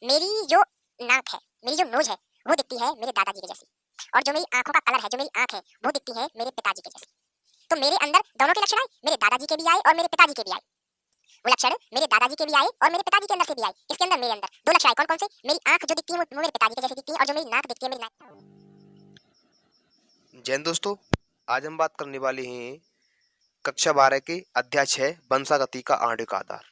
मेरी जो नाक है, मेरी जो नोज है, वो दिखती है मेरे दादाजी के जैसी। और जो मेरी आंखों का कलर है, जो मेरी आंख है, वो दिखती है मेरे पिताजी के जैसी। तो मेरे अंदर दोनों के लक्षण आए, मेरे दादाजी के भी आए और मेरे पिताजी के भी आए। वो लक्षण मेरे दादाजी के भी आए और मेरे पिताजी के अंदर से भी आए। इसके अंदर मेरे अंदर दो लक्षण आए, कौन कौन से? मेरी आंख जो दिखती है वो मेरे पिताजी के जैसी दिखती है, और जो मेरी नाक दिखती है, मेरी नाक। जैन दोस्तों, आज हम बात करने वाले हैं कक्षा 12 के अध्याय 6 वंशागति का आणविक आधार,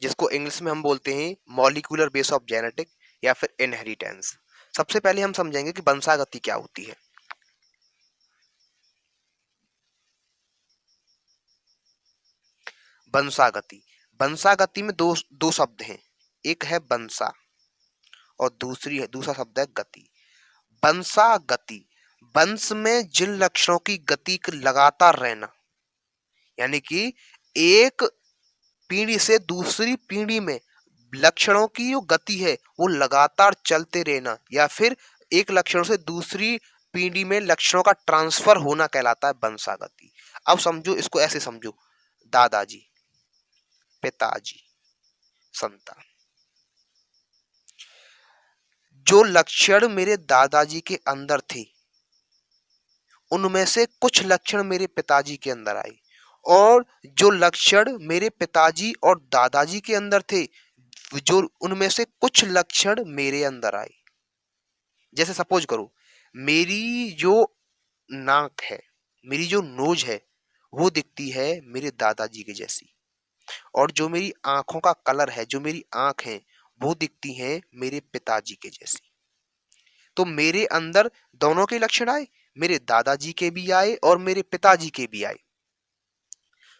जिसको इंग्लिश में हम बोलते हैं मॉलिक्यूलर बेस ऑफ जेनेटिक या फिर इनहेरिटेंस। सबसे पहले हम समझेंगे कि वंशागति क्या होती है। वंशागति वंशागति में दो दो शब्द हैं, एक है वंशा और दूसरा शब्द है गति। वंशागति, वंश में जिन लक्षणों की गति लगातार रहना, यानी कि एक पीढ़ी से दूसरी पीढ़ी में लक्षणों की जो गति है वो लगातार चलते रहना, या फिर एक लक्षण से दूसरी पीढ़ी में लक्षणों का ट्रांसफर होना कहलाता है वंशागति। अब समझो, इसको ऐसे समझो, दादाजी, पिताजी, संतान। जो लक्षण मेरे दादाजी के अंदर थे उनमें से कुछ लक्षण मेरे पिताजी के अंदर आए, और जो लक्षण मेरे पिताजी और दादाजी के अंदर थे, जो उनमें से कुछ लक्षण मेरे अंदर आए। जैसे सपोज करो, मेरी जो नाक है, मेरी जो नोज है, वो दिखती है मेरे दादाजी के जैसी, और जो मेरी आंखों का कलर है, जो मेरी आंख है, वो दिखती है मेरे पिताजी के जैसी। तो मेरे अंदर दोनों के लक्षण आए, मेरे दादाजी के भी आए और मेरे पिताजी के भी आए।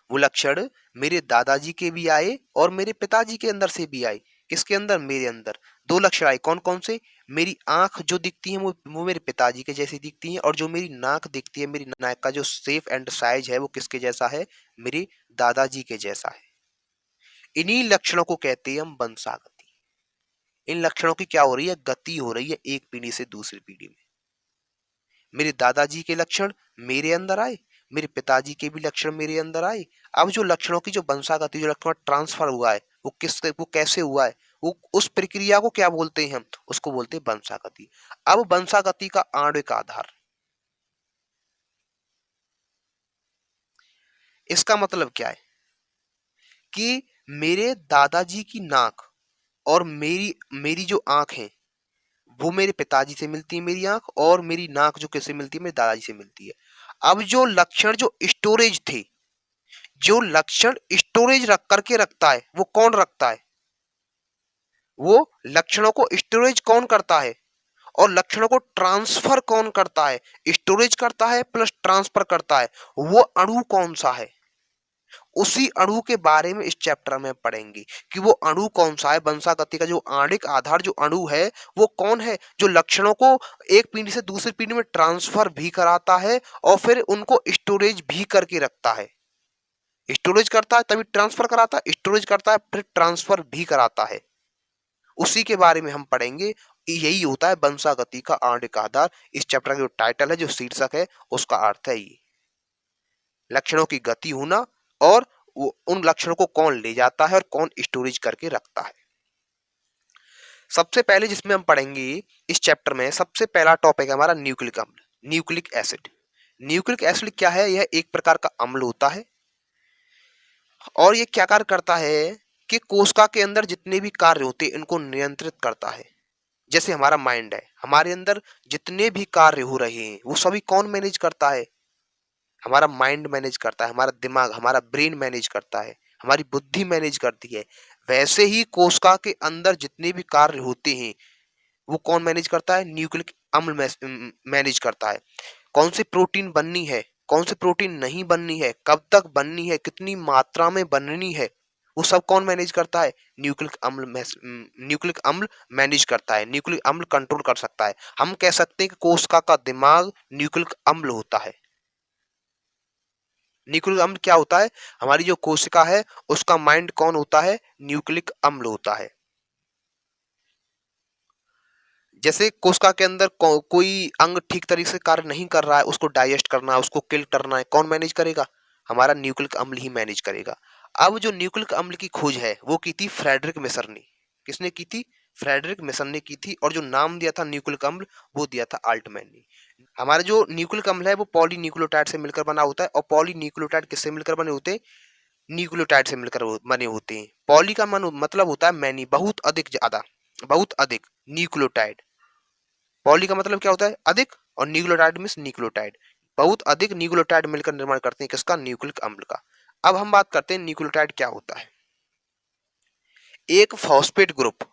वो लक्षण मेरे दादाजी के भी आए और मेरे पिताजी के अंदर से भी आए। किसके अंदर? मेरे अंदर दो लक्षण आए, कौन कौन से? मेरी आंख जो दिखती है वो मेरे पिताजी के जैसी दिखती है, और जो मेरी नाक दिखती है, मेरी नाक का जो शेप एंड साइज है वो किसके जैसा है? मेरे दादाजी के जैसा है। इन्हीं लक्षणों को कहते हैं हम वंशागति। इन लक्षणों की क्या हो रही है? गति हो रही है एक पीढ़ी से दूसरी पीढ़ी में। मेरे दादाजी के लक्षण मेरे अंदर आए, मेरे पिताजी के भी लक्षण मेरे अंदर आए। अब जो लक्षणों की जो वंशागति, जो लक्षण ट्रांसफर हुआ है, वो कैसे हुआ है, वो उस प्रक्रिया को क्या बोलते हैं? हम उसको बोलते हैं वंशागति। अब वंशागति का आणविक आधार, इसका मतलब क्या है कि मेरे दादाजी की नाक और मेरी मेरी जो आंख है वो मेरे पिताजी से मिलती है, मेरी आंख, और मेरी नाक जो किससे मिलती है? मेरे दादाजी से मिलती है। अब जो लक्षण, जो स्टोरेज थे, जो लक्षण स्टोरेज रख करके रखता है, वो कौन रखता है? वो लक्षणों को स्टोरेज कौन करता है, और लक्षणों को ट्रांसफर कौन करता है? स्टोरेज करता है प्लस ट्रांसफर करता है। वो अणु कौन सा है? उसी अणु के बारे में इस चैप्टर में पढ़ेंगे कि वो अणु कौन सा है। वंशागति का जो आणविक आधार, जो अणु है, वो कौन है जो लक्षणों को एक पीढ़ी से दूसरी पीढ़ी में ट्रांसफर भी कराता है और फिर उनको स्टोरेज भी करके रखता है। स्टोरेज करता है तभी ट्रांसफर कराता है, स्टोरेज करता है फिर ट्रांसफर भी कराता है। उसी के बारे में हम पढ़ेंगे। यही होता है वंशागति का आणविक आधार। इस चैप्टर का जो टाइटल है, जो शीर्षक है, उसका अर्थ है ये, लक्षणों की गति होना, और वो उन लक्षणों को कौन ले जाता है और कौन स्टोरेज करके रखता है। सबसे पहले जिसमें हम पढ़ेंगे इस चैप्टर में, सबसे पहला टॉपिक है हमारा न्यूक्लिक अम्ल, न्यूक्लिक एसिड। न्यूक्लिक एसिड क्या है? यह एक प्रकार का अम्ल होता है, और ये क्या कार्य करता है कि कोशिका के अंदर जितने भी कार्य होते हैं इनको नियंत्रित करता है। जैसे हमारा माइंड है, हमारे अंदर जितने भी कार्य हो रहे हैं वो सभी कौन मैनेज करता है? हमारा माइंड मैनेज करता है, हमारा दिमाग, हमारा ब्रेन मैनेज करता है, हमारी बुद्धि मैनेज करती है। वैसे ही कोशिका के अंदर जितने भी कार्य होते हैं वो कौन मैनेज करता है? न्यूक्लिक अम्ल मैनेज करता है। कौन सी प्रोटीन बननी है, कौन सी प्रोटीन नहीं बननी है, कब तक बननी है, कितनी मात्रा में बननी है, वो सब कौन मैनेज करता है? न्यूक्लिक अम्ल मैनेज करता है। न्यूक्लिक अम्ल कंट्रोल कर सकता है। हम कह सकते हैं कि कोशिका का दिमाग न्यूक्लिक अम्ल होता है। न्यूक्लिक अम्ल क्या होता है? हमारी जो कोशिका है उसका माइंड कौन होता है? न्यूक्लिक अम्ल होता है। जैसे कोशिका के अंदर कोई अंग ठीक तरीके से कार्य नहीं कर रहा है, उसको डाइजेस्ट करना है, उसको किल करना है, कौन मैनेज करेगा? हमारा न्यूक्लिक अम्ल ही मैनेज करेगा। अब जो न्यूक्लिक अम्ल की खोज है वो की थी फ्रेडरिक मिसर ने। किसने की थी? फ्रेडरिक मेसन ने की थी, और जो नाम दिया था न्यूक्लिक अम्ल वो दिया था आल्टमैन ने। हमारा जो न्यूक्लिक अम्ल है वो पॉलीन्यूक्लियोटाइड से मिलकर बना होता है, और पॉलीन्यूक्लियोटाइड किससे मिलकर बने होते हैं? न्यूक्लियोटाइड से मिलकर बने होते हैं। पॉली का मतलब होता है मैनी, बहुत अधिक, ज्यादा, बहुत अधिक न्यूक्लियोटाइड। पॉली का मतलब क्या होता है? अधिक, और न्यूक्लियोटाइड मींस न्यूक्लियोटाइड, बहुत अधिक न्यूक्लियोटाइड मिलकर निर्माण करते हैं किसका? न्यूक्लिक अम्ल का। अब हम बात करते हैं न्यूक्लियोटाइड क्या होता है। एक फॉस्फेट ग्रुप,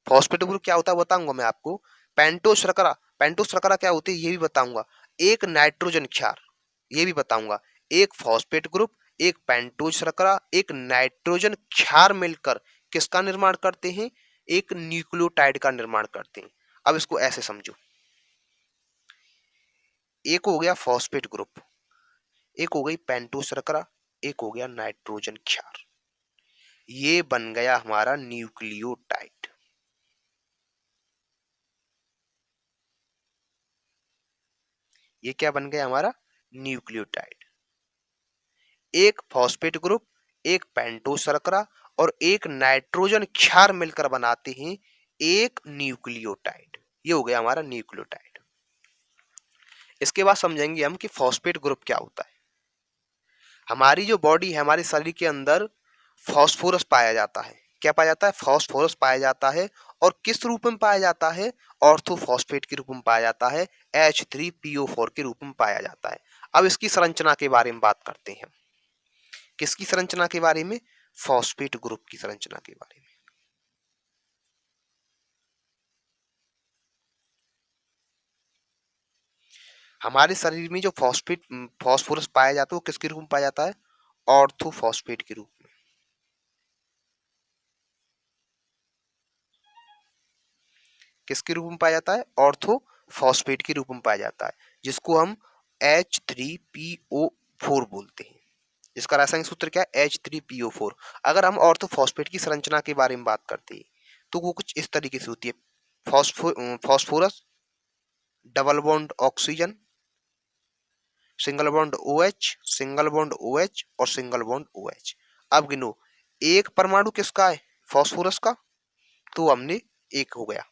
फॉस्फेट ग्रुप क्या होता है बताऊंगा मैं आपको। पेंटोस शर्करा, पेंटोस शर्करा क्या होती है ये भी बताऊंगा। एक नाइट्रोजन क्षार, ये भी बताऊंगा। एक फॉस्फेट ग्रुप, एक पेंटोस शर्करा, एक नाइट्रोजन क्षार मिलकर किसका निर्माण करते हैं? एक न्यूक्लियोटाइड का निर्माण करते हैं। अब इसको ऐसे समझो, एक हो गया फॉस्फेट ग्रुप, एक हो गई पेंटोस शर्करा, एक हो गया नाइट्रोजन क्षार, ये बन गया हमारा न्यूक्लियोटाइड। ये क्या बन गया हमारा? न्यूक्लियोटाइड। एक फॉस्फेट ग्रुप, एक पेंटोस शर्करा और एक नाइट्रोजन क्षार मिलकर बनाते हैं एक न्यूक्लियोटाइड। ये हो गया हमारा न्यूक्लियोटाइड। इसके बाद समझेंगे हम कि फॉस्फेट ग्रुप क्या होता है। हमारी जो बॉडी है, हमारे शरीर के अंदर फास्फोरस पाया जाता है। क्या पाया जाता है? फास्फोरस पाया जाता है। और किस रूप में पाया जाता है? ऑर्थोफॉस्फेट के रूप में पाया जाता है, H3PO4 के रूप में पाया जाता है। अब इसकी संरचना के बारे में बात करते हैं। किसकी संरचना के बारे में? फॉस्फेट ग्रुप की संरचना के बारे में। हमारे शरीर में जो फास्फोरस पाया जाता है वो किसके रूप में पाया जाता है? ऑर्थोफॉस्फेट के रूप में। किसके रूप में पाया जाता है? ऑर्थोफॉस्फेट के रूप में पाया जाता है, जिसको हम H3PO4 बोलते हैं। इसका रासायनिक सूत्र क्या है? H3PO4। अगर हम ऑर्थोफॉस्फेट की संरचना के बारे में बात करते हैं तो वो कुछ इस तरीके से होती है। Phosphorus, double bond oxygen, single bond OH, single bond OH और सिंगल बॉन्ड OH। अब गिनो, एक परमाणु किसका है? फास्फोरस का, तो हमने एक हो गया।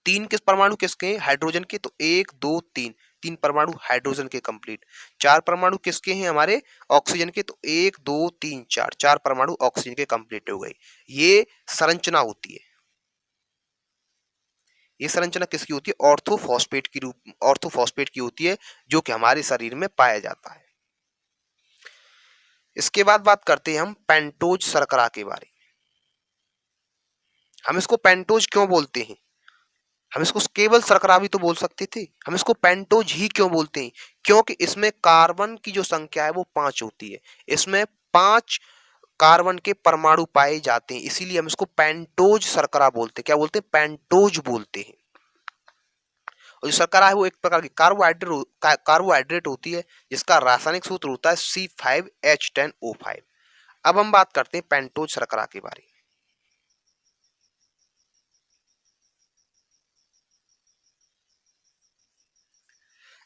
तीन किस परमाणु किसके हैं? हाइड्रोजन के, तो एक दो तीन, तीन परमाणु हाइड्रोजन के कंप्लीट। चार परमाणु किसके हैं? हमारे ऑक्सीजन के, तो एक दो तीन चार, चार परमाणु ऑक्सीजन के कंप्लीट हो गए। ये संरचना होती है। ये संरचना किसकी होती है? ऑर्थोफॉस्फेट की रूप, ऑर्थोफॉस्फेट की होती है, जो कि हमारे शरीर में पाया जाता है। इसके बाद बात करते हैं हम पेंटोज शर्करा के बारे में। हम इसको पेंटोज क्यों बोलते हैं? हम इसको केवल शर्करा भी तो बोल सकते थे, हम इसको पेंटोज ही क्यों बोलते हैं? क्योंकि इसमें कार्बन की जो संख्या है वो 5 होती है। इसमें 5 कार्बन के परमाणु पाए जाते हैं, इसीलिए हम इसको पेंटोज शर्करा बोलते हैं। क्या बोलते हैं? पेंटोज बोलते हैं। और जो शर्करा है वो एक प्रकार की कार्बोहाइड्रेट होती है, जिसका रासायनिक सूत्र होता है C5H10O5। अब हम बात करते हैं पेंटोज शर्करा के बारे में।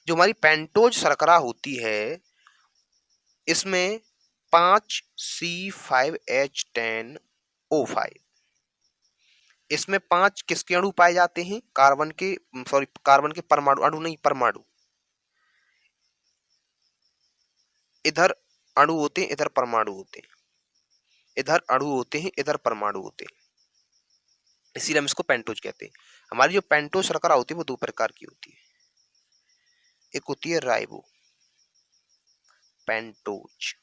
जो हमारी पेंटोज शर्करा होती है, इसमें 5 C5H10O5, इसमें 5 किसके अणु पाए जाते हैं? कार्बन के, सॉरी कार्बन के परमाणु, अणु नहीं परमाणु। इधर अणु होते हैं, इधर परमाणु होते हैं, इधर अणु होते हैं, इधर परमाणु होते हैं, इसीलिए हम इसको पेंटोज कहते हैं। हमारी जो पेंटोज शर्करा होती है वो दो प्रकार की होती है। एक होती है राइबो पेंटोज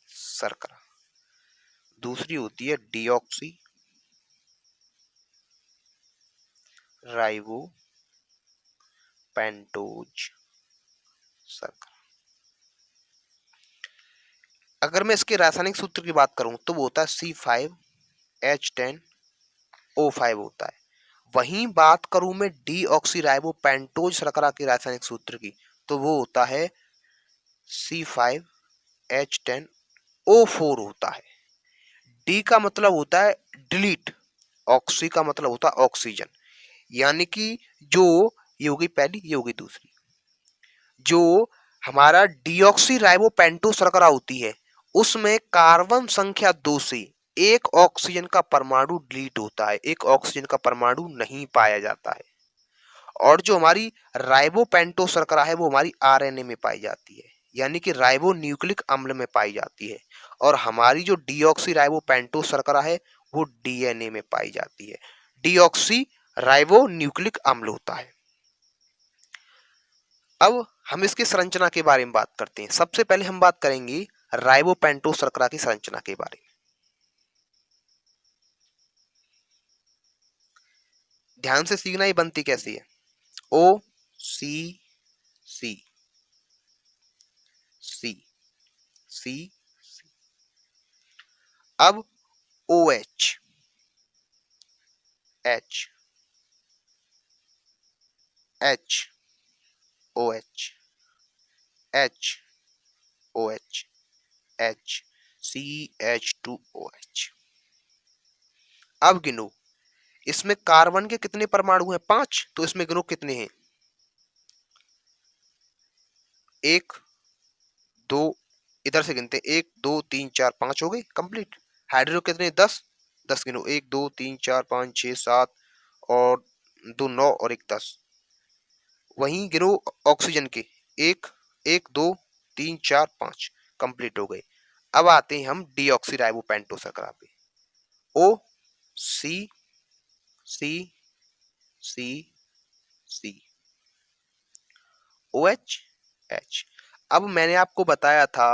शर्करा, दूसरी होती है डीऑक्सी राइबो पेंटोज शर्करा। अगर मैं इसके रासायनिक सूत्र की बात करूं तो वो होता है C5H10O5 होता है। वहीं बात करूं मैं डीऑक्सी राइबो पेंटोज शर्करा के रासायनिक सूत्र की, तो वो होता है C5H10O4 होता है। डी का मतलब होता है डिलीट, ऑक्सी का मतलब होता है ऑक्सीजन। यानी कि जो ये होगी पहली, ये होगी दूसरी। जो हमारा डीऑक्सी राइबो पेंटोज शर्करा होती है उसमें कार्बन संख्या 2 से एक ऑक्सीजन का परमाणु डिलीट होता है, एक ऑक्सीजन का परमाणु नहीं पाया जाता है। और जो हमारी राइबोपेंटो शर्करा है वो हमारी आरएनए में पाई जाती है, यानी कि राइबो न्यूक्लिक अम्ल में पाई जाती है। और हमारी जो डीऑक्सी राइबोपेंटो शर्करा है वो डीएनए में पाई जाती है। डीऑक्सी राइबो न्यूक्लिक अम्ल होता है। अब हम इसकी संरचना के बारे में बात करते हैं। सबसे पहले हम बात करेंगे राइबोपेंटो शर्करा की संरचना के बारे में। ध्यान से सीखना, ये बनती कैसी है। ओ सी सी सी सी, अब O H H H O H H O H H C H two O H. अब गिनो, इसमें कार्बन के कितने परमाणु हैं? 5। तो इसमें गिनो कितने हैं? 1 2, इधर से गिनते हैं, 1 2 3 4 5 हो गए कंप्लीट। हाइड्रोजन कितने? 10। 10 गिनो, 1 2 3 4 5 6 7 और 2 9 और 1 10। वहीं गिनो ऑक्सीजन के, 1 1 2 3 4 5 कंप्लीट हो गए। अब आते हैं हम डीऑक्सी राइबोपेंटो शर्करा पे। ओ सी सी सी सी ओ एच एच। अब मैंने आपको बताया था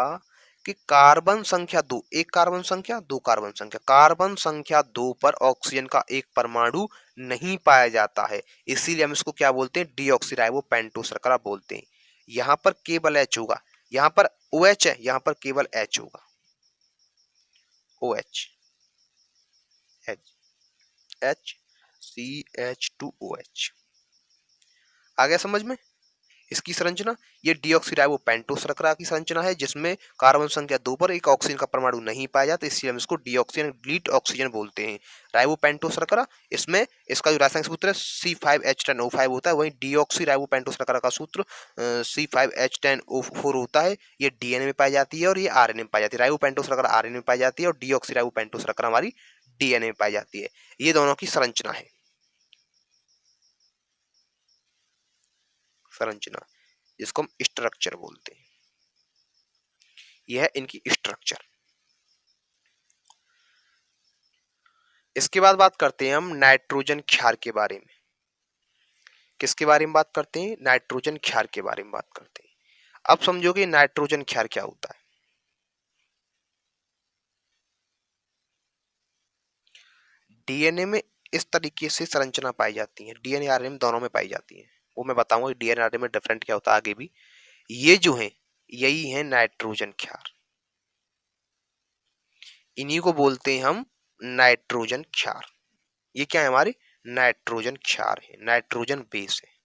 कि कार्बन संख्या 2, एक कार्बन संख्या, दो कार्बन संख्या, कार्बन संख्या 2 पर ऑक्सीजन का एक परमाणु नहीं पाया जाता है, इसीलिए हम इसको क्या बोलते हैं? डीऑक्सीराइबोपेंटो शर्करा बोलते हैं। यहां पर केवल एच होगा, यहां पर ओ एच है, यहां पर केवल एच होगा। O H H H C H two O H. आ गया समझ में इसकी संरचना? ये डीऑक्सीराइबोपेंटो शर्करा की संरचना है जिसमें कार्बन संख्या 2 पर एक ऑक्सीजन का परमाणु नहीं पाया जाता, इसलिए हम इसको डीऑक्सीजन डिलीट ऑक्सीजन बोलते हैं। राइबोपेंटो शर्करा, इसमें इसका जो रासायनिक सूत्र है C5H10O5 होता है, वहीं डीऑक्सीराइबोपेंटो शर्करा का सूत्र C5H10O4 होता है। ये डीएनए में पाई जाती है और ये आरएनए में पाई जाती है। राइबोपेंटो शर्करा आरएनए में पाई जाती है और डीऑक्सीराइबोपेंटो शर्करा हमारी डीएनए में पाई जाती है। ये दोनों की संरचना है। संरचना जिसको हम स्ट्रक्चर बोलते हैं, यह है इनकी स्ट्रक्चर। इसके बाद बात करते हैं हम नाइट्रोजन क्षार के बारे में। किसके बारे में बात करते हैं? नाइट्रोजन क्षार के बारे में बात करते हैं। अब समझोगे नाइट्रोजन क्षार क्या होता है। डीएनए में इस तरीके से संरचना पाई जाती है, डीएनए आरएनए दोनों में पाई जाती है। वो मैं बताऊंगा डीएनए आरएनए में डिफरेंट क्या होता है आगे भी। ये जो है यही है नाइट्रोजन क्षार, इन्हीं को बोलते हैं हम नाइट्रोजन क्षार। ये क्या है? हमारे नाइट्रोजन क्षार है, नाइट्रोजन बेस है।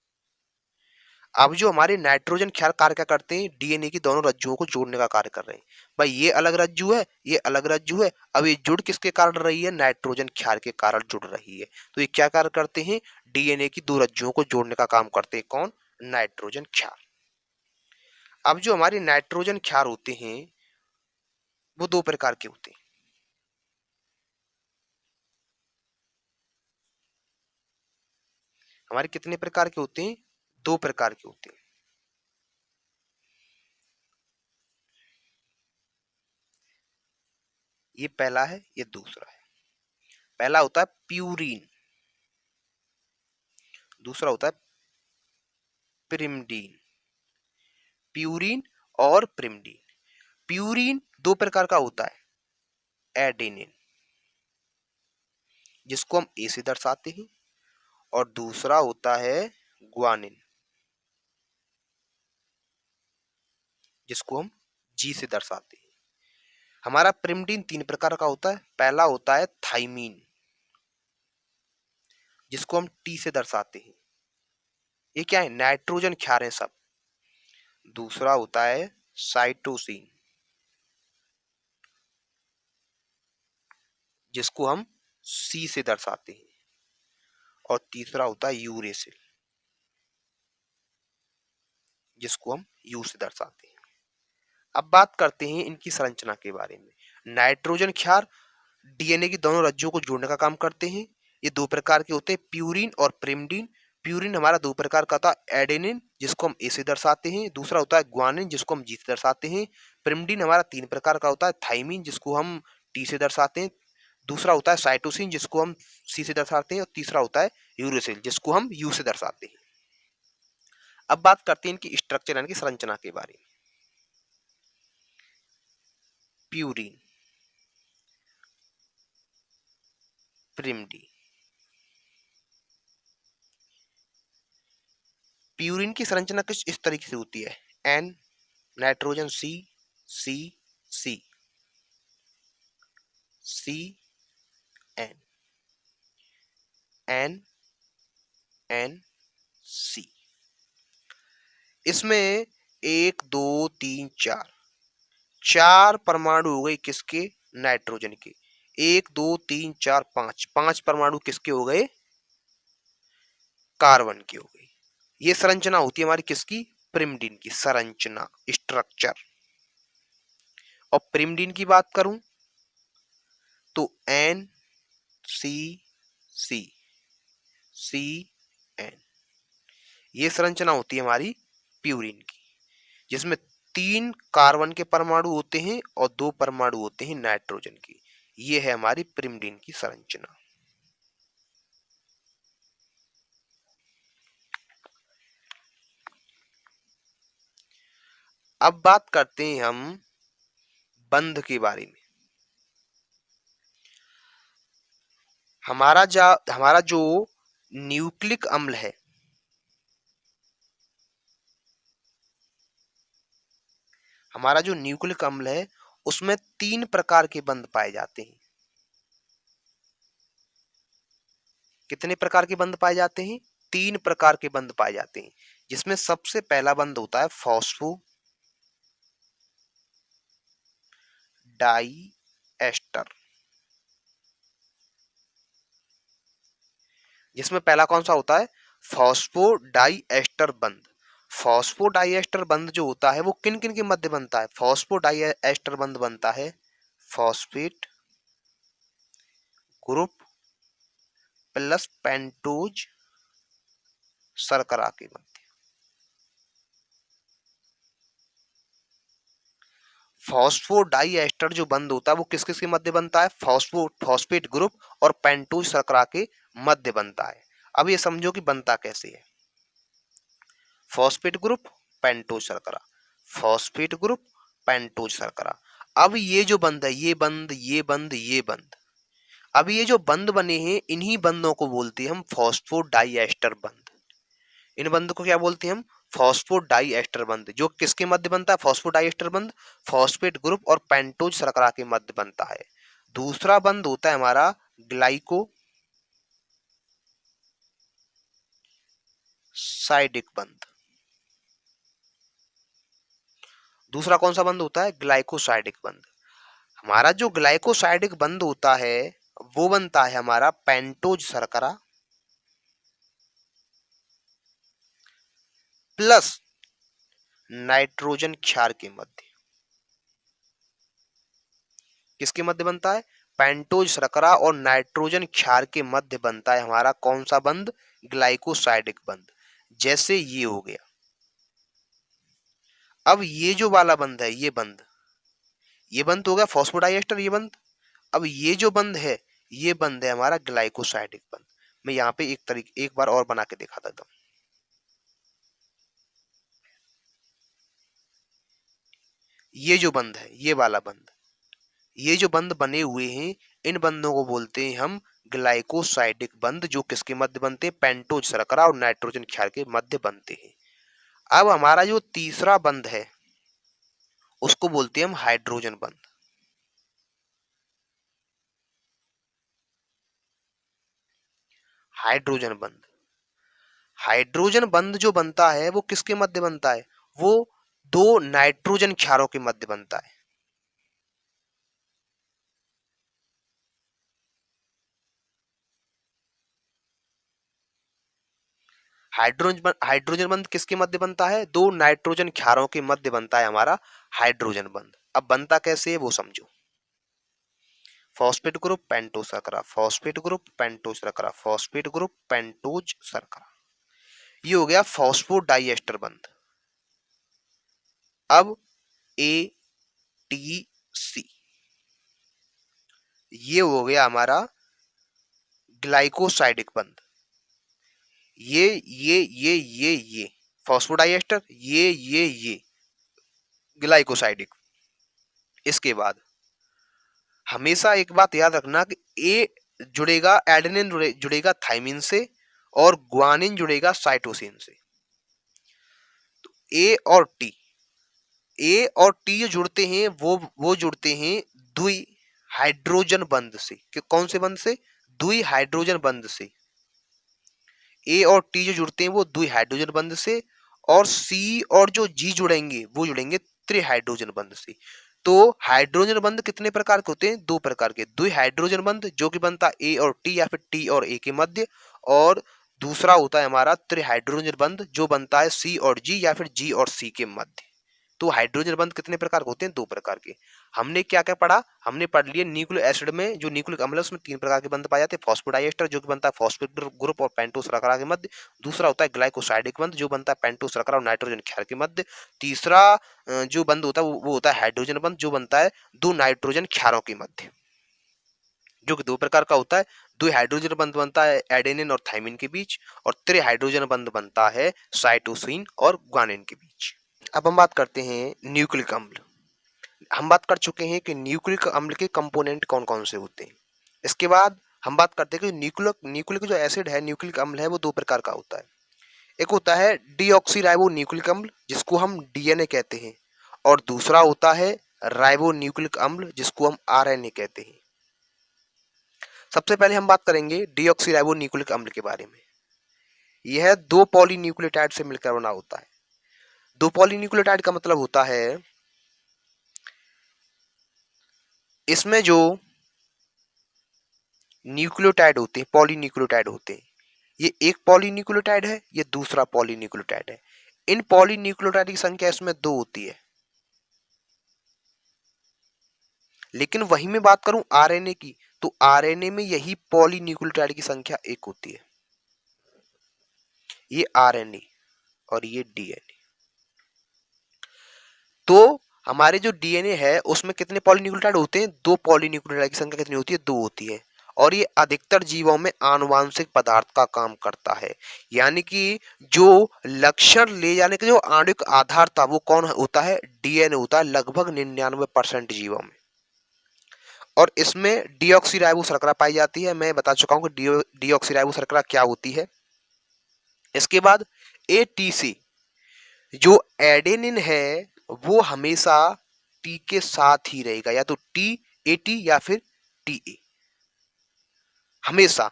अब जो हमारे नाइट्रोजन क्षार कार्य क्या करते हैं? डीएनए की दोनों रज्जुओं को जोड़ने का कार्य कर रहे हैं। भाई ये अलग रज्जु है, ये अलग रज्जु है, अब ये जुड़ किसके कारण रही है? नाइट्रोजन क्षार के कारण जुड़ रही है। तो ये क्या कार्य करते हैं? डीएनए की दो रज्जुओं को जोड़ने का काम करते हैं। कौन? नाइट्रोजन क्षार। अब जो हमारे नाइट्रोजन क्षार होते हैं वो दो प्रकार के होते हैं। हमारे कितने प्रकार के होते हैं? दो प्रकार के होते हैं। ये पहला है, ये दूसरा है। पहला होता है प्यूरीन, दूसरा होता है पिरिमडीन। प्यूरीन और पिरिमडीन। प्यूरीन दो प्रकार का होता है, एडेनिन जिसको हम ए से दर्शाते हैं, और दूसरा होता है ग्वानिन जिसको हम जी से दर्शाते हैं। हमारा पिरिमडीन तीन प्रकार का होता है। पहला होता है थाइमीन जिसको हम टी से दर्शाते हैं। ये क्या है? नाइट्रोजन क्षार है सब। दूसरा होता है साइटोसिन जिसको हम सी से दर्शाते हैं, और तीसरा होता है यूरेसिल जिसको हम यू से दर्शाते हैं। अब बात करते हैं इनकी संरचना के बारे में। नाइट्रोजन क्षार डीएनए की दोनों रज्जुओं को जोड़ने का काम करते हैं। ये दो प्रकार के होते हैं, प्यूरिन और पिरिमिडिन। प्यूरिन हमारा दो प्रकार का होता है, एडेनिन जिसको हम ए से दर्शाते हैं, दूसरा होता है ग्वानिन जिसको हम जी से दर्शाते हैं। पिरिमिडिन हमारा तीन प्रकार का होता है, थाइमिन जिसको हम टी से दर्शाते हैं, दूसरा होता है साइटोसिन जिसको हम सी से दर्शाते हैं, और तीसरा होता है यूरेसिल जिसको हम यू से दर्शाते हैं। अब बात करते हैं इनकी स्ट्रक्चर यानी कि संरचना के बारे में। Purine, pyrimidine. प्यूरिन की संरचना कुछ इस तरीके से होती है, N, nitrogen C, C, C, सी, एन, एन, एन, सी। इसमें एक दो तीन चार, चार परमाणु हो गए किसके, नाइट्रोजन के। एक दो तीन चार पांच, पांच परमाणु किसके हो गए, कार्बन के हो गए। ये संरचना होती है हमारी किसकी, पिरिमिडिन की संरचना, स्ट्रक्चर। और पिरिमिडिन की बात करूं तो एन, सी, सी, सी, एन, ये संरचना होती है हमारी प्यूरिन की, जिसमें तीन कार्बन के परमाणु होते हैं और दो परमाणु होते हैं नाइट्रोजन के। ये है हमारी पिरिमिडिन की संरचना। अब बात करते हैं हम बंध के बारे में। हमारा जो न्यूक्लिक अम्ल है, हमारा जो न्यूक्लिक अम्ल है उसमें तीन प्रकार के बंध पाए जाते हैं। कितने प्रकार के बंध पाए जाते हैं, तीन प्रकार के बंध पाए जाते हैं, जिसमें सबसे पहला बंध होता है फॉस्फो डाई एस्टर। जिसमें पहला कौन सा होता है, फॉस्फो डाई एस्टर बंध। फॉस्फो डाई एस्टर बंध जो होता है वो किन किन के मध्य बनता है, फॉस्फो डाई एस्टर बंध बनता है फॉस्फेट ग्रुप प्लस पेंटोज शर्करा के मध्य। फॉस्फो डाई एस्टर जो बंध होता है वो किस किस के मध्य बनता है, फॉस्फेट ग्रुप और पेंटोज शर्करा के मध्य बनता है। अब ये समझो कि बनता कैसे है, फॉस्फेट ग्रुप पेंटोज शर्करा, फॉस्फेट ग्रुप पेंटोज शर्करा। अब ये जो बंध है, ये बंध, ये बंध, ये बंध, अब ये जो बंध बने हैं इन्हीं बंधों को बोलते हैं हम फॉस्फो डाई एस्टर बंध। इन बंध को क्या बोलते हैं हम, फॉस्फो डाई एस्टर बंध। जो किसके मध्य बनता है, फॉस्फो डाई एस्टर बंध फॉस्फेट ग्रुप और पेंटोज शर्करा के मध्य बनता है। दूसरा बंध होता है हमारा ग्लाइको साइडिक बंध। दूसरा कौन सा बंध होता है, ग्लाइकोसाइडिक बंध। हमारा जो ग्लाइकोसाइडिक बंध होता है वो बनता है हमारा पेंटोज शर्करा प्लस नाइट्रोजन क्षार के मध्य। किसके मध्य बनता है, पेंटोज शर्करा और नाइट्रोजन क्षार के मध्य बनता है हमारा कौन सा बंध, ग्लाइकोसाइडिक बंध। जैसे ये हो गया। अब ये जो वाला बंध है, ये बंध हो गया फॉस्फोडाइएस्टर, ये बंध। अब ये जो बंध है, ये बंध है हमारा ग्लाइकोसाइडिक बंध। मैं यहाँ पे एक बार और बना के दिखाता था। ये जो बंध है, ये वाला बंध, ये जो बंध बने हुए हैं इन बंधों को बोलते हैं हम ग्लाइकोसाइडिक बंध, जो किसके मध्य बनते हैं, पेंटोज शर्करा और नाइट्रोजन क्षार के मध्य बनते हैं। अब हमारा जो तीसरा बंध है उसको बोलते हैं हम हाइड्रोजन बंध। हाइड्रोजन बंध, हाइड्रोजन बंध जो बनता है वो किसके मध्य बनता है, वो दो नाइट्रोजन क्षारों के मध्य बनता है। हाइड्रोजन बंध किसके मध्य बनता है, दो नाइट्रोजन क्षारों के मध्य बनता है हमारा हाइड्रोजन बंध। अब बनता कैसे है वो समझो। फॉस्फेट ग्रुप पेंटोज शर्करा, फॉस्फेट ग्रुप पेंटोज शर्करा, फॉस्फेट ग्रुप पेंटोज शर्करा। ये हो गया फॉस्फोडाइएस्टर बंध। अब ATC, ये हो गया हमारा ग्लाइकोसाइडिक बंध। ये फॉस्फोडाइएस्टर, ये ग्लाइकोसाइडिक। इसके बाद हमेशा एक बात याद रखना कि ए जुड़ेगा, एडेनिन जुड़ेगा थाइमिन से और ग्वानिन जुड़ेगा साइटोसिन से। तो ए और टी जो जुड़ते हैं वो जुड़ते हैं द्वि हाइड्रोजन बंध से। कि कौन से बंध से? द्वि हाइड्रोजन बंध से। ए और टी जो जुड़ते हैं वो द्वि हाइड्रोजन बंध से, और सी और जो जी जुड़ेंगे वो जुड़ेंगे त्रिहाइड्रोजन बंध से। तो हाइड्रोजन बंध कितने प्रकार के होते हैं? 2 प्रकार के। द्वि हाइड्रोजन बंध जो कि बनता है ए और टी या फिर टी और ए के मध्य, और दूसरा होता है हमारा त्रिहाइड्रोजन बंध जो बनता है सी और जी या फिर जी और सी के मध्य। तो हाइड्रोजन बंध कितने प्रकार के होते हैं? 2 प्रकार के। हमने क्या क्या पढ़ा? हमने पढ़ लिए न्यूक्लिक एसिड में जो न्यूक्लिक अम्ल है उसमें 3 प्रकार के बंध पाए जाते हैं। फॉस्फोडाइएस्टर जो कि बनता है फॉस्फेट ग्रुप और पेंटोज शर्करा के मध्य। दूसरा होता है ग्लाइकोसाइडिक बंध जो बनता है पेंटोज शर्करा और नाइट्रोजन क्षार के मध्य। तीसरा जो बंध होता है वो होता है हाइड्रोजन बंध जो बनता है 2 नाइट्रोजन क्षारों के मध्य, जो कि 2 प्रकार का होता है। 2 हाइड्रोजन बंध बनता है एडेनिन और थाइमिन के बीच, और त्रिहाइड्रोजन बंध बनता है साइटोसिन और ग्वानिन के बीच। अब हम बात करते हैं न्यूक्लिक अम्ल। हम बात कर चुके हैं कि न्यूक्लिक अम्ल के कंपोनेंट कौन कौन से होते हैं। इसके बाद हम बात करते हैं कि न्यूक्लिक जो एसिड है, न्यूक्लिक अम्ल है, वो 2 प्रकार का होता है। एक होता है डीऑक्सीराइबो न्यूक्लिक अम्ल जिसको हम डीएनए कहते हैं, और दूसरा होता है राइबो न्यूक्लिक अम्ल जिसको हम आरएनए कहते हैं। सबसे पहले हम बात करेंगे डीऑक्सीराइबो न्यूक्लिक अम्ल के बारे में। यह 2 पॉलीन्यूक्लियोटाइड से मिलकर बना होता है। 2 पॉलीन्यूक्लियोटाइड का मतलब होता है इसमें जो न्यूक्लियोटाइड होते हैं, पॉलीन्यूक्लियोटाइड होते हैं, ये एक पॉलीन्यूक्लियोटाइड है, ये दूसरा पॉलीन्यूक्लियोटाइड है। इन पॉलीन्यूक्लियोटाइड की संख्या इसमें 2 होती है। लेकिन वही मैं बात करूं आरएनए की, तो आरएनए में यही पॉलीन्यूक्लियोटाइड की संख्या 1 होती है। ये आरएनए और ये डीएनए। तो हमारे जो डीएनए है उसमें कितने पॉलीन्यूक्लियोटाइड होते हैं? 2 पॉलीन्यूक्लियोटाइड की संख्या कितनी होती है? 2 होती है। और ये अधिकतर जीवों में आनुवांशिक पदार्थ का काम करता है। यानी कि जो लक्षण ले जाने का जो आणविक आधार था वो कौन होता है? डीएनए होता है, लगभग 99% जीवों में। और इसमें डीऑक्सीराइबो शर्करा पाई जाती है। मैं बता चुका हूं कि डीऑक्सीराइबो शर्करा क्या होती है। इसके बाद एटीसी, जो एडेनिन है वो हमेशा टी के साथ ही रहेगा, या तो AT या फिर TA। हमेशा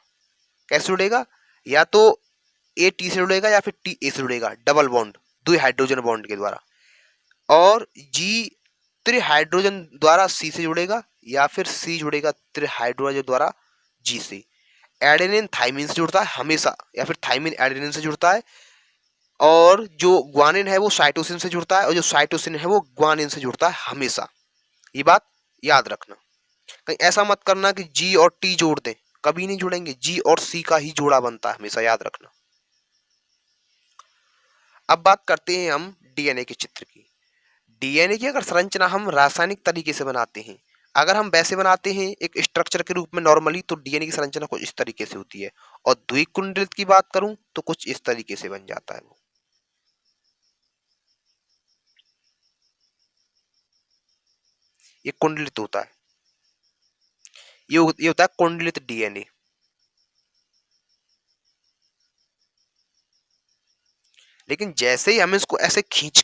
कैसे जुड़ेगा? या तो AT से जुड़ेगा या फिर TA से जुड़ेगा, डबल बॉन्ड, 2 हाइड्रोजन बॉन्ड के द्वारा। और G त्रिहाइड्रोजन द्वारा C से जुड़ेगा, या फिर C जुड़ेगा त्रिहाइड्रोजन द्वारा G से। एडेनिन थाइमिन से जुड़ता है हमेशा, या फिर थाइमिन एडेनिन से जुड़ता है। और जो ग्वानिन है वो साइटोसिन से जुड़ता है, और जो साइटोसिन है वो ग्वानिन से जुड़ता है हमेशा। ये बात याद रखना। कहीं ऐसा मत करना कि जी और टी जोड़ दें, कभी नहीं जुड़ेंगे। जी और सी का ही जोड़ा बनता है, हमेशा याद रखना। अब बात करते हैं हम डीएनए के चित्र की। डीएनए की अगर संरचना हम रासायनिक तरीके से बनाते हैं, अगर हम वैसे बनाते हैं एक स्ट्रक्चर के रूप में नॉर्मली, तो डीएनए की संरचना कुछ इस तरीके से होती है। और द्विकुंडलित की बात करूं तो कुछ इस तरीके से बन जाता है वो। ये कुंडलित होता है, ये होता है कुंडलित डीएनए। लेकिन जैसे ही हम इसको ऐसे खींच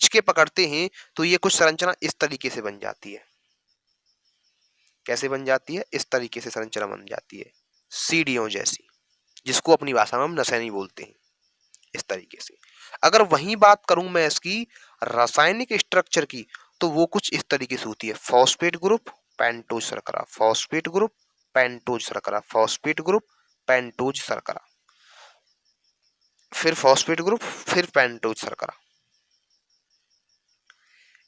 के पकड़ते हैं तो ये कुछ संरचना इस तरीके से बन जाती है। कैसे बन जाती है? इस तरीके से संरचना बन जाती है, सीढ़ियों जैसी, जिसको अपनी भाषा में हम नसैनी बोलते हैं। इस तरीके से अगर वही बात करूं मैं इसकी रासायनिक स्ट्रक्चर की, तो वो कुछ इस तरीके से होती है। फॉस्फेट ग्रुप पेंटोज शर्करा, फॉस्फेट ग्रुप पेंटोज शर्करा, फॉस्फेट ग्रुप पेंटोज शर्करा, फिर फॉस्फेट ग्रुप, फिर पेंटोज शर्करा।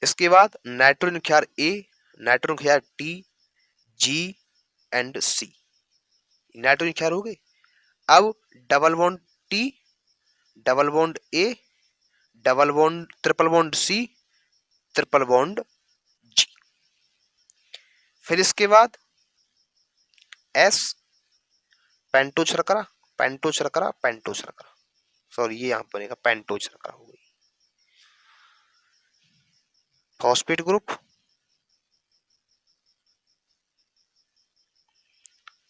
इसके बाद नाइट्रोजन क्षार A, नाइट्रोजन क्षार T, G and C, nitrogen क्षार हो गए। अब double bond T, double bond A, double bond triple bond C, triple bond G. फिर इसके बाद एस, पेंटोज शर्करा, पेंटोज शर्करा, पेंटोज शर्करा, सॉरी ये यहां बनेगा पेंटोज शर्करा हो गई। Phosphate group,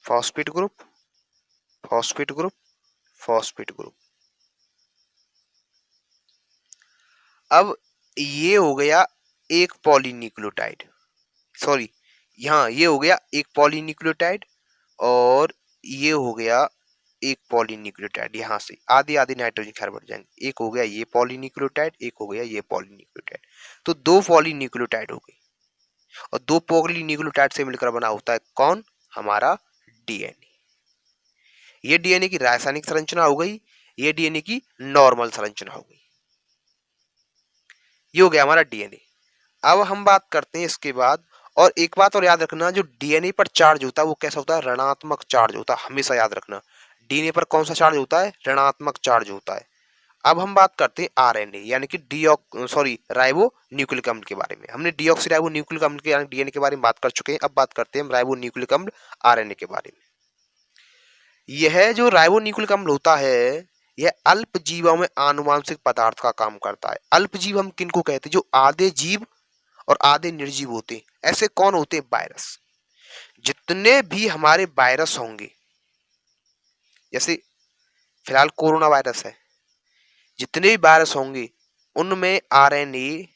phosphate group, phosphate group, phosphate group. अब ये हो गया एक पॉलीन्यूक्लियोटाइड, सॉरी यहाँ ये हो गया एक पॉलीन्यूक्लियोटाइड और ये हो गया एक पॉलीन्यूक्लियोटाइड। यहाँ से आधे आधे नाइट्रोजन क्षार बढ़ जाएंगे, एक हो गया ये पॉलीन्यूक्लियोटाइड, एक हो गया ये पॉलीन्यूक्लियोटाइड। तो दो पॉलीन्यूक्लियोटाइड हो गई और दो पॉलीन्यूक्लियोटाइड से मिलकर बना होता है कौन, हमारा डीएनए। ये डीएनए की रासायनिक संरचना हो गई, ये डीएनए की नॉर्मल संरचना हो गई। ये हो गया हमारा डीएनए। अब हम बात करते हैं इसके बाद, और एक बात और याद रखना, जो डीएनए पर चार्ज होता है वो कैसा होता है, ऋणात्मक चार्ज होता है, हमेशा याद रखना। डीएनए पर कौन सा चार्ज होता है, ऋणात्मक चार्ज होता है। अब हम बात करते हैं आरएनए यानी कि राइबो न्यूक्लिक अम्ल के बारे में। हमने डीऑक्सी राइबो न्यूक्लिक अम्ल के यानी डीएनए के बारे में बात कर चुके हैं। अब बात करते हैं हम राइबो न्यूक्लिक अम्ल आरएनए के बारे में। यह जो राइबो न्यूक्लिक अम्ल होता है यह अल्प जीवों में आनुवांशिक पदार्थ का काम करता है। अल्प जीव हम किनको कहते हैं, जो आधे जीव और आधे निर्जीव होते हैं। ऐसे कौन होते हैं, वायरस। जितने भी हमारे वायरस होंगे, जैसे फिलहाल कोरोना वायरस है, जितने भी वायरस होंगे उनमें आरएनए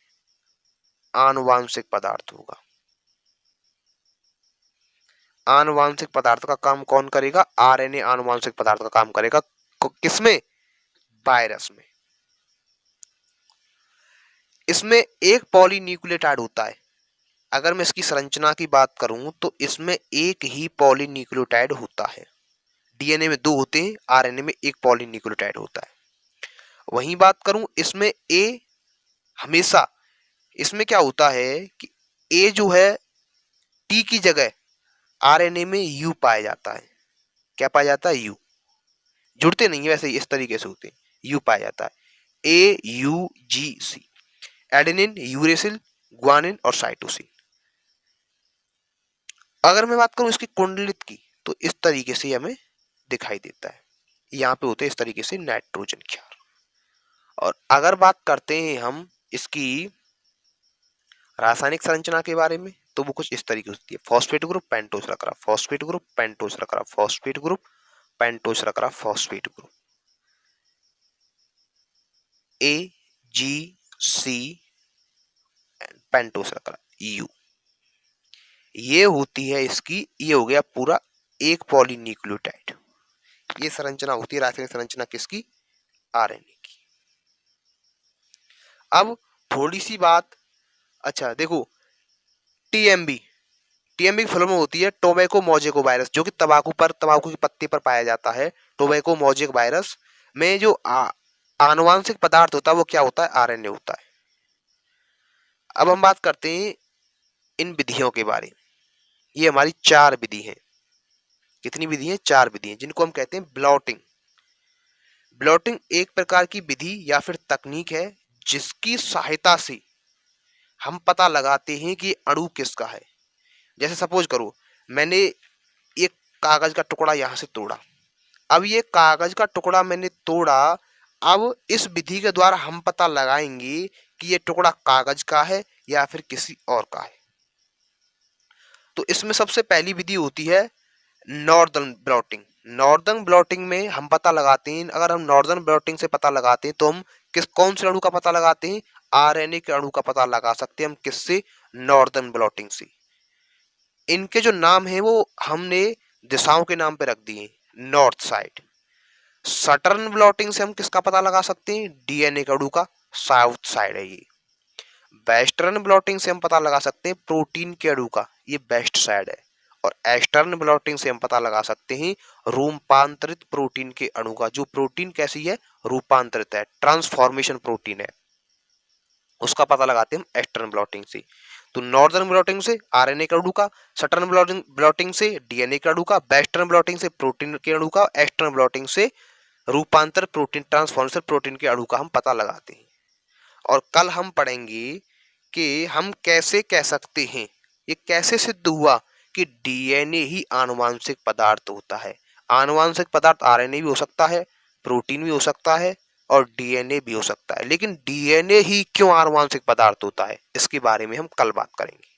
आनुवांशिक पदार्थ होगा। आनुवांशिक पदार्थ का काम कौन करेगा, आरएनए आनुवांशिक पदार्थ का काम करेगा। किसमें, वायरस में। इसमें एक पॉलीन्यूक्लियोटाइड होता है। अगर मैं इसकी संरचना की बात करूं तो इसमें एक ही पॉलीन्यूक्लियोटाइड होता है। डीएनए में दो होते हैं, आरएनए में एक पॉलीन्यूक्लियोटाइड होता है। वहीं बात करूं इसमें ए, हमेशा इसमें क्या होता है कि ए जो है टी की जगह आरएनए में यू पाया जाता है। क्या पाया जाता है, यू। जुड़ते नहीं है वैसे, इस तरीके से होते हैं, यू पाया जाता है। A U G C, adenine, uracil, guanine और साइटोसिन। अगर मैं बात करूं इसकी कुंडलित की तो इस तरीके से हमें दिखाई देता है। यहाँ पे होते हैं इस तरीके से नाइट्रोजन क्षार। और अगर बात करते हैं हम इसकी रासायनिक संरचना के बारे में तो वो कुछ इस तरीके से होती है। फॉस्फेट ग्रुप, पेंटोज शर्करा, फॉस्फेट ग्रुप, पेंटोज शर्करा, फॉस्फेट ग्रुप, पेंटोज शर्करा, फॉस्फेट ग्रुप। ए जी सी पेंटोज शर्करा यू, ये होती है इसकी, ये हो गया पूरा एक पॉलीन्यूक्लियोटाइड। ये संरचना होती है रासायनिक संरचना किसकी, आरएनए की। अब थोड़ी सी बात, अच्छा देखो, टीएमबी, टीएमबी की फुल में होती है टोबैको मोजेको वायरस, जो कि तंबाकू की पत्ती पर पाया जाता है। टोबैको मोजेक वायरस में जो आनुवांशिक पदार्थ होता है वो क्या होता है, आरएनए होता है। अब हम बात करते हैं इन विधियों के बारे में। ये हमारी चार विधि हैं। कितनी विधि हैं, चार विधि हैं, जिनको हम कहते हैं ब्लॉटिंग। ब्लॉटिंग एक प्रकार की विधि या फिर तकनीक है जिसकी सहायता से हम पता लगाते हैं कि अणु किसका है। जैसे सपोज करो मैंने एक कागज का टुकड़ा यहां से तोड़ा, अब ये कागज का टुकड़ा मैंने तोड़ा, अब इस विधि के द्वारा हम पता लगाएंगे कि ये टुकड़ा कागज का है या फिर किसी और का है। तो इसमें सबसे पहली विधि होती है नॉर्दर्न ब्लॉटिंग। नॉर्दर्न ब्लॉटिंग में हम पता लगाते हैं, अगर हम नॉर्दर्न ब्लॉटिंग से पता लगाते हैं तो हम कौन से अणु का पता लगाते हैं, आरएनए के अणु का पता लगा सकते हैं हम किससे, नॉर्दर्न ब्लॉटिंग से। इनके जो नाम है वो हमने दिशाओं के नाम पे रख दिए, नॉर्थ साइड। सटर्न ब्लॉटिंग से हम किसका पता लगा सकते हैं, डीएनए के अणु का, साउथ साइड है ये। वेस्टर्न ब्लॉटिंग से हम पता लगा सकते हैं प्रोटीन के अणु का, ये वेस्ट साइड है। और ईस्टर्न ब्लॉटिंग से हम पता लगा सकते हैं रूपांतरित प्रोटीन के अणु का। जो प्रोटीन कैसी है, रूपांतरित है, ट्रांसफॉर्मेशन प्रोटीन है, उसका पता लगाते हैं हम ईस्टर्न ब्लॉटिंग से। तो नॉर्दर्न ब्लॉटिंग से आरएनए के अणु का, सटर्न ब्लॉटिंग से डीएनए के अणु का, वेस्टर्न ब्लॉटिंग से प्रोटीन के अणु का, ईस्टर्न ब्लॉटिंग से रूपांतर प्रोटीन ट्रांसफॉर्मेशन प्रोटीन के अणु का हम पता लगाते हैं। और कल हम पढ़ेंगे कि हम कैसे कह सकते हैं, ये कैसे सिद्ध हुआ कि डीएनए ही आनुवांशिक पदार्थ होता है। आनुवांशिक पदार्थ आरएनए भी हो सकता है, प्रोटीन भी हो सकता है और डीएनए भी हो सकता है, लेकिन डीएनए ही क्यों आनुवांशिक पदार्थ होता है, इसके बारे में हम कल बात करेंगे।